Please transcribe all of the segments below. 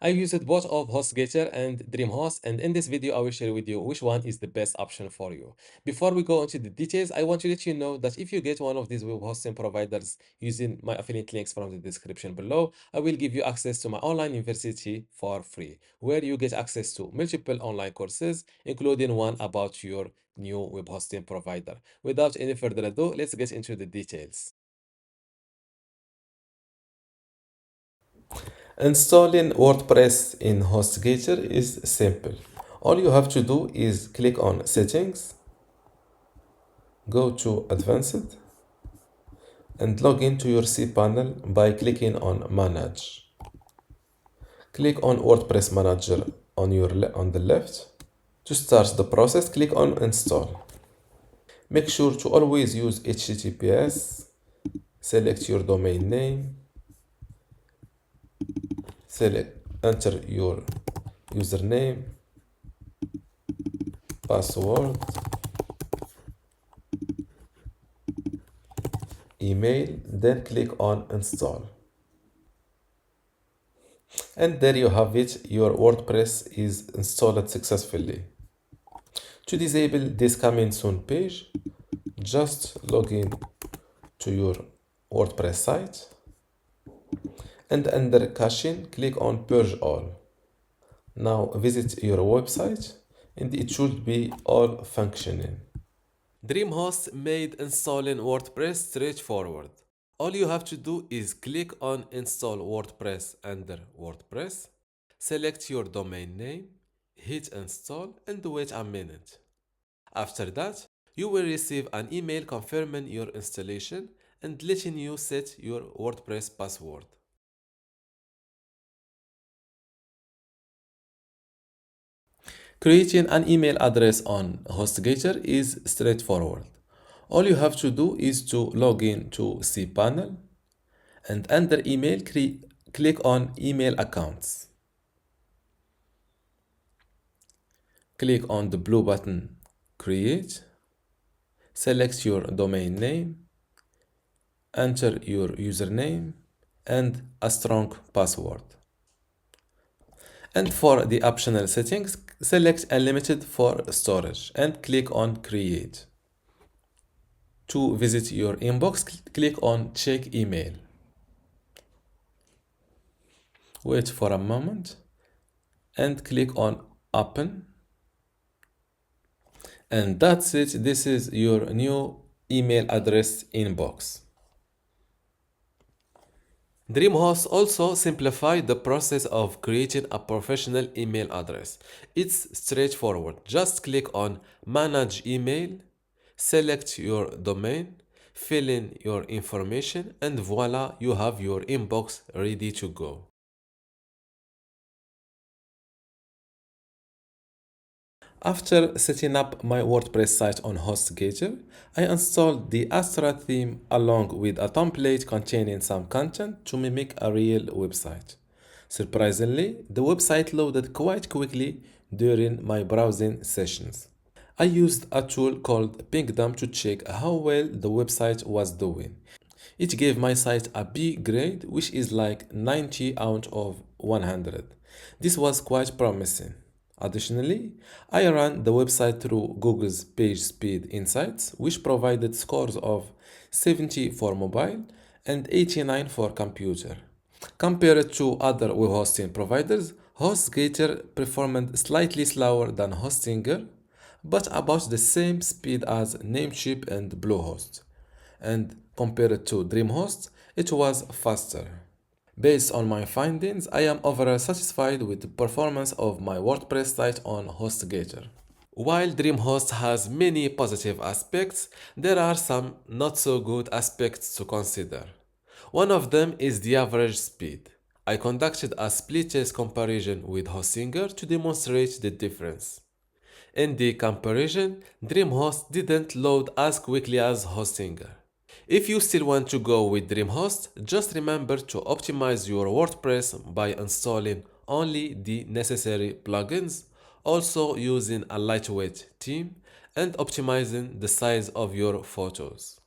I used both of HostGator and DreamHost, and in this video, I will share with you which one is the best option for you. Before we go into the details, I want to let you know that if you get one of these web hosting providers using my affiliate links from the description below, I will give you access to my online university for free, where you get access to multiple online courses, including one about your new web hosting provider. Without any further ado, let's get into the details. Installing WordPress in HostGator is simple. All you have to do is click on Settings, go to Advanced, and log into your cPanel by clicking on Manage. Click on WordPress Manager on the left. To start the process, click on Install. Make sure to always use HTTPS. Select your domain name. Enter your username, password, email, then click on Install. And there you have it, your WordPress is installed successfully. To disable this coming soon page, just log in to your WordPress site and under caching, click on Purge All. Now visit your website and it should be all functioning. DreamHost made installing WordPress straightforward. All you have to do is click on Install WordPress under WordPress, select your domain name, hit install and wait a minute. After that, you will receive an email confirming your installation and letting you set your WordPress password. Creating an email address on HostGator is straightforward. All you have to do is to log in to cPanel and under email, click on email accounts. Click on the blue button create, select your domain name, enter your username and a strong password. And for the optional settings, select unlimited for storage and click on create. To visit your inbox, click on check email. Wait for a moment and click on open. And that's it. This is your new email address inbox. DreamHost also simplified the process of creating a professional email address. It's straightforward. Just click on Manage Email, select your domain, fill in your information, and voila, you have your inbox ready to go. After setting up my WordPress site on HostGator, I installed the Astra theme along with a template containing some content to mimic a real website. Surprisingly, the website loaded quite quickly during my browsing sessions. I used a tool called Pingdom to check how well the website was doing. It gave my site a B grade, which is like 90 out of 100. This was quite promising. Additionally, I ran the website through Google's Page Speed Insights, which provided scores of 70 for mobile and 89 for computer. Compared to other web hosting providers, HostGator performed slightly slower than Hostinger, but about the same speed as Namecheap and Bluehost. And compared to DreamHost, it was faster. Based on my findings, I am overall satisfied with the performance of my WordPress site on HostGator. While DreamHost has many positive aspects, there are some not so good aspects to consider. One of them is the average speed. I conducted a split test comparison with Hostinger to demonstrate the difference. In the comparison, DreamHost didn't load as quickly as Hostinger. If you still want to go with DreamHost, just remember to optimize your WordPress by installing only the necessary plugins, also using a lightweight theme, and optimizing the size of your photos.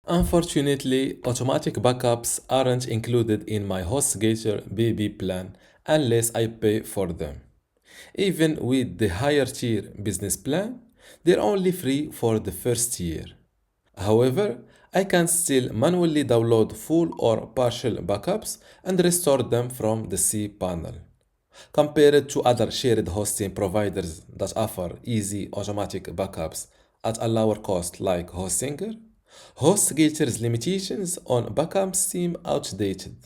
Unfortunately, automatic backups aren't included in my HostGator baby plan unless I pay for them. Even with the higher tier business plan, they're only free for the first year. However, I can still manually download full or partial backups and restore them from the C panel. Compared to other shared hosting providers that offer easy automatic backups at a lower cost like Hostinger, HostGator's limitations on backups seem outdated.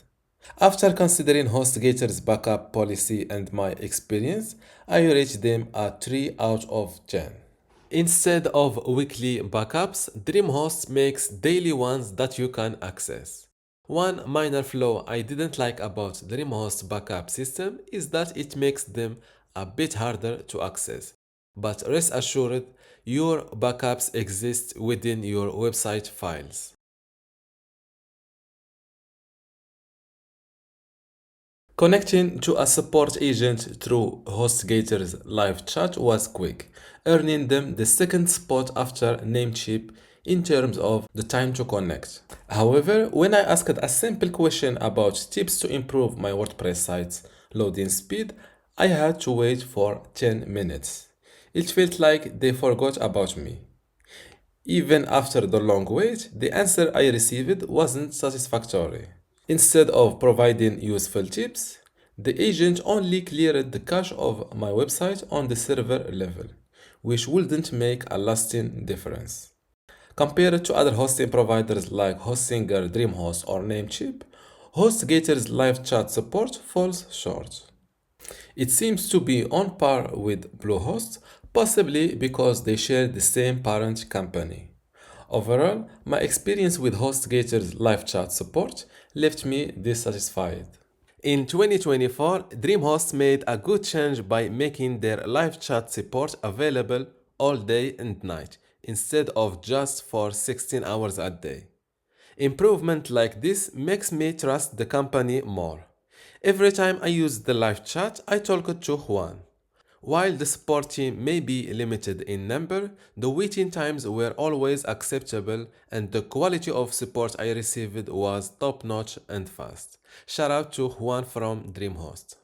After considering HostGator's backup policy and my experience, I rate them a 3 out of 10. Instead of weekly backups, DreamHost makes daily ones that you can access. One minor flaw I didn't like about DreamHost backup system is that it makes them a bit harder to access. But rest assured, your backups exist within your website files. Connecting to a support agent through HostGator's live chat was quick, earning them the second spot after Namecheap in terms of the time to connect. However, when I asked a simple question about tips to improve my WordPress site's loading speed, I had to wait for 10 minutes. It felt like they forgot about me. Even after the long wait, the answer I received wasn't satisfactory. Instead of providing useful tips, the agent only cleared the cache of my website on the server level, which wouldn't make a lasting difference. Compared to other hosting providers like Hostinger, DreamHost, or Namecheap, HostGator's live chat support falls short. It seems to be on par with Bluehost, possibly because they share the same parent company. Overall, my experience with HostGator's live chat support left me dissatisfied. In 2024, DreamHost made a good change by making their live chat support available all day and night, instead of just for 16 hours a day. Improvement like this makes me trust the company more. Every time I use the live chat, I talk to Juan. While the support team may be limited in number, the waiting times were always acceptable and the quality of support I received was top-notch and fast. Shout out to Juan from DreamHost.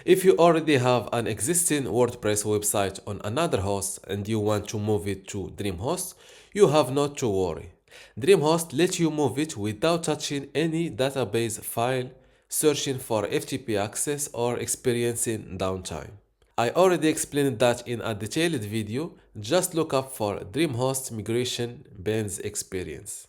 If you already have an existing WordPress website on another host and you want to move it to DreamHost, you have not to worry. DreamHost lets you move it without touching any database file, searching for FTP access, or experiencing downtime. I already explained that in a detailed video, just look up for DreamHost migration Ben's experience.